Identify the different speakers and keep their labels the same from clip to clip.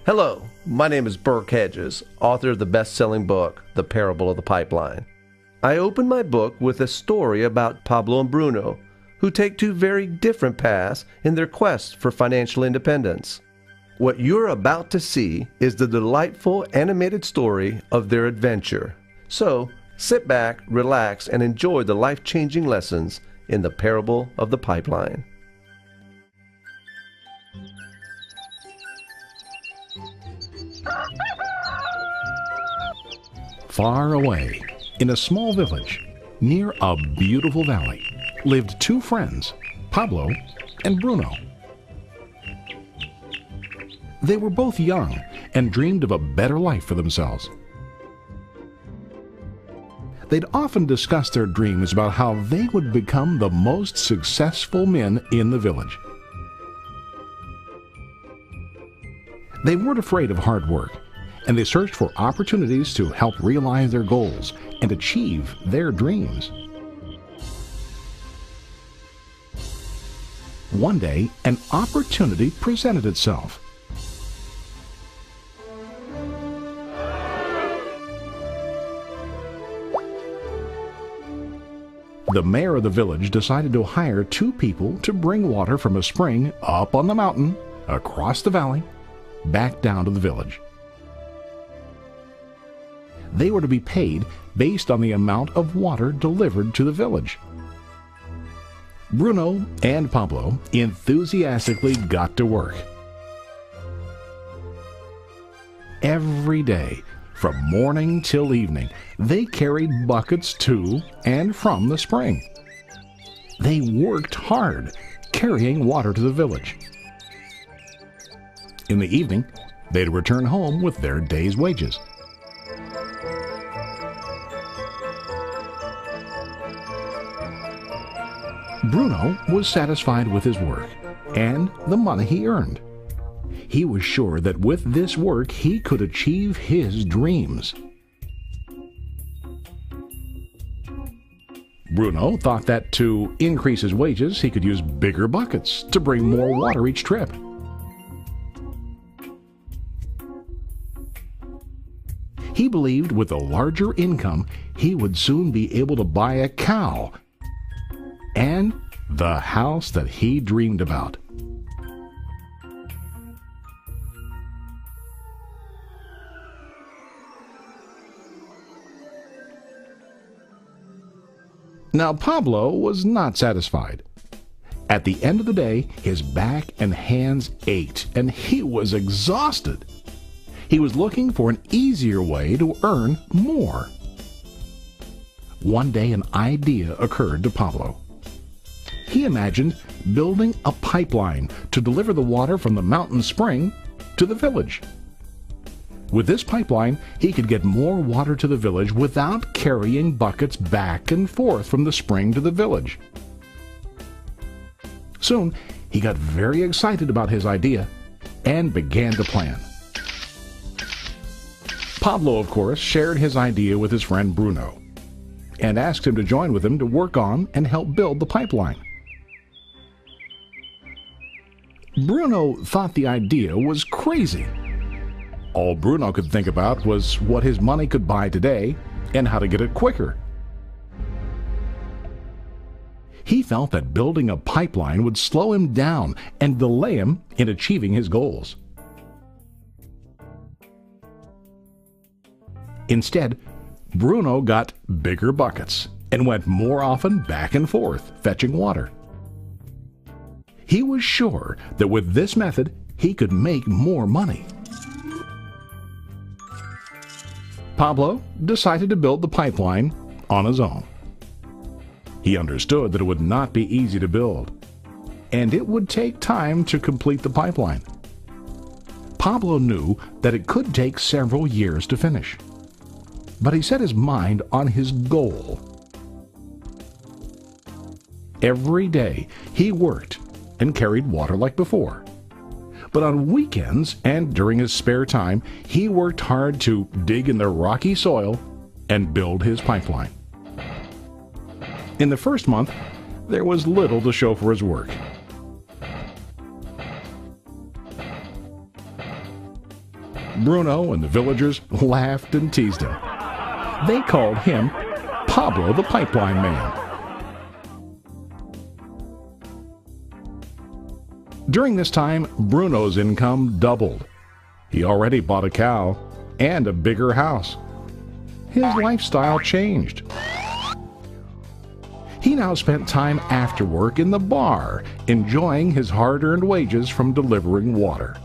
Speaker 1: Hello, my name is Burke Hedges, author of the best-selling book, The Parable of the Pipeline. I open my book with a story about Pablo and Bruno, who take two very different paths in their quest for financial independence. What you're about to see is the delightful animated story of their adventure. So, sit back, relax, and enjoy the life-changing lessons in The Parable of the Pipeline.
Speaker 2: Far away, in a small village, near a beautiful valley, lived two friends, Pablo and Bruno. They were both young and dreamed of a better life for themselves. They'd often discuss their dreams about how they would become the most successful men in the village. They weren't afraid of hard work, and they searched for opportunities to help realize their goals and achieve their dreams. One day, an opportunity presented itself. The mayor of the village decided to hire two people to bring water from a spring up on the mountain, across the valley, back down to the village. They were to be paid based on the amount of water delivered to the village. Bruno and Pablo enthusiastically got to work. Every day, from morning till evening, they carried buckets to and from the spring. They worked hard, carrying water to the village. In the evening, they'd return home with their day's wages. Bruno was satisfied with his work and the money he earned. He was sure that with this work he could achieve his dreams. Bruno thought that to increase his wages he could use bigger buckets to bring more water each trip. He believed with a larger income he would soon be able to buy a cow and the house that he dreamed about. Now Pablo was not satisfied. At the end of the day, his back and hands ached, and he was exhausted. He was looking for an easier way to earn more. One day an idea occurred to Pablo. He imagined building a pipeline to deliver the water from the mountain spring to the village. With this pipeline, he could get more water to the village without carrying buckets back and forth from the spring to the village. Soon, he got very excited about his idea and began to plan. Pablo, of course, shared his idea with his friend Bruno and asked him to join with him to work on and help build the pipeline. Bruno thought the idea was crazy. All Bruno could think about was what his money could buy today and how to get it quicker. He felt that building a pipeline would slow him down and delay him in achieving his goals. Instead, Bruno got bigger buckets and went more often back and forth fetching water. He was sure that with this method he could make more money. Pablo decided to build the pipeline on his own. He understood that it would not be easy to build, and it would take time to complete the pipeline. Pablo knew that it could take several years to finish, but he set his mind on his goal. Every day he worked and carried water like before. But on weekends and during his spare time, he worked hard to dig in the rocky soil and build his pipeline. In the first month, there was little to show for his work. Bruno and the villagers laughed and teased him. They called him Pablo the Pipeline Man. During this time, Bruno's income doubled. He already bought a cow and a bigger house. His lifestyle changed. He now spent time after work in the bar, enjoying his hard-earned wages from delivering water.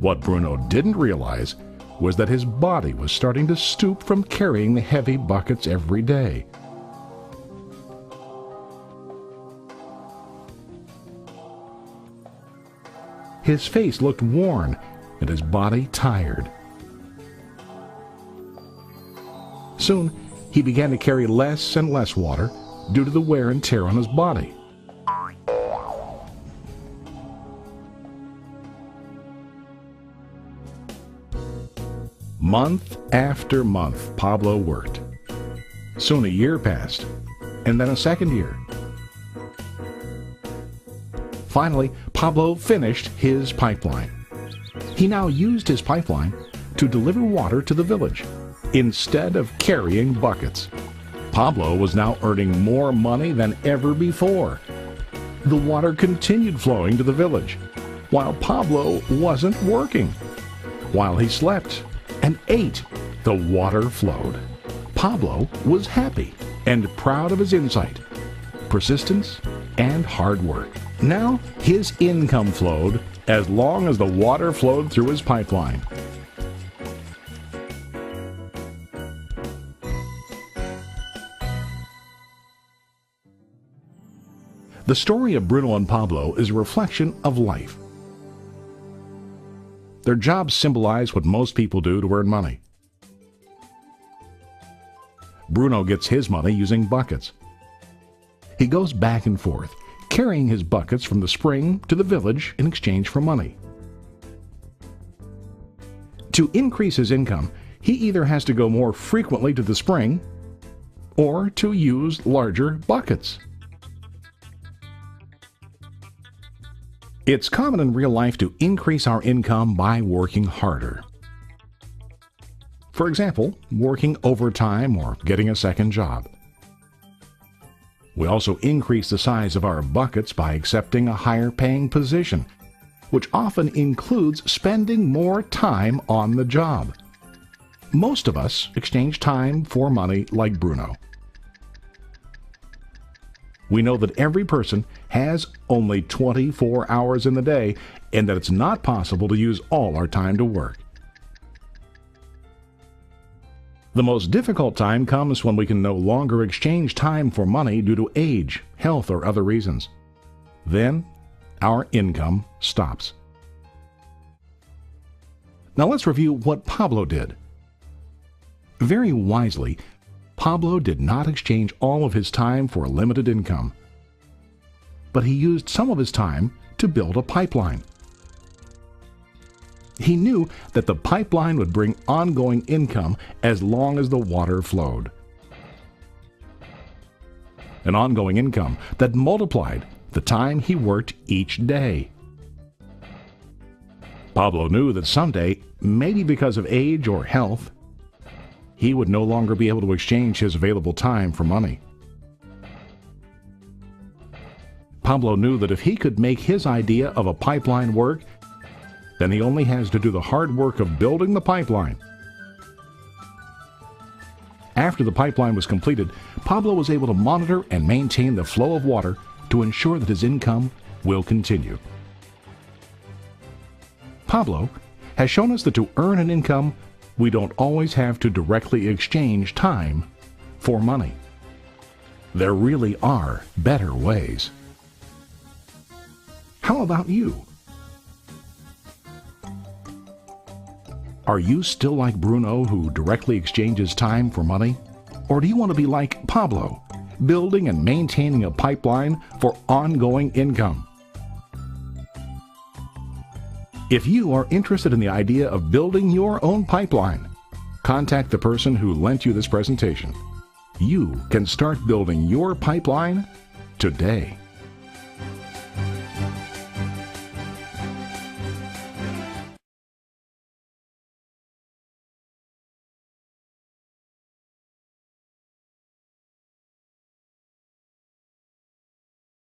Speaker 2: What Bruno didn't realize was that his body was starting to stoop from carrying the heavy buckets every day. His face looked worn and his body tired. Soon, he began to carry less and less water due to the wear and tear on his body. Month after month, Pablo worked. Soon a year passed, and then a second year. Finally, Pablo finished his pipeline. He now used his pipeline to deliver water to the village instead of carrying buckets. Pablo was now earning more money than ever before. The water continued flowing to the village, while Pablo wasn't working. While he slept and ate, the water flowed. Pablo was happy and proud of his insight, persistence, and hard work. Now his income flowed as long as the water flowed through his pipeline. The story of Bruno and Pablo is a reflection of life. Their jobs symbolize what most people do to earn money. Bruno gets his money using buckets. He goes back and forth, carrying his buckets from the spring to the village in exchange for money. To increase his income, he either has to go more frequently to the spring or to use larger buckets. It's common in real life to increase our income by working harder. For example, working overtime or getting a second job. We also increase the size of our buckets by accepting a higher paying position, which often includes spending more time on the job. Most of us exchange time for money like Bruno. We know that every person has only 24 hours in the day and that it's not possible to use all our time to work. The most difficult time comes when we can no longer exchange time for money due to age, health, or other reasons. Then, our income stops. Now let's review what Pablo did. Very wisely, Pablo did not exchange all of his time for a limited income, but he used some of his time to build a pipeline. He knew that the pipeline would bring ongoing income as long as the water flowed. An ongoing income that multiplied the time he worked each day. Pablo knew that someday, maybe because of age or health, he would no longer be able to exchange his available time for money. Pablo knew that if he could make his idea of a pipeline work, then he only has to do the hard work of building the pipeline. After the pipeline was completed, Pablo was able to monitor and maintain the flow of water to ensure that his income will continue. Pablo has shown us that to earn an income, we don't always have to directly exchange time for money. There really are better ways. How about you? Are you still like Bruno, who directly exchanges time for money? Or do you want to be like Pablo, building and maintaining a pipeline for ongoing income? If you are interested in the idea of building your own pipeline, contact the person who lent you this presentation. You can start building your pipeline today.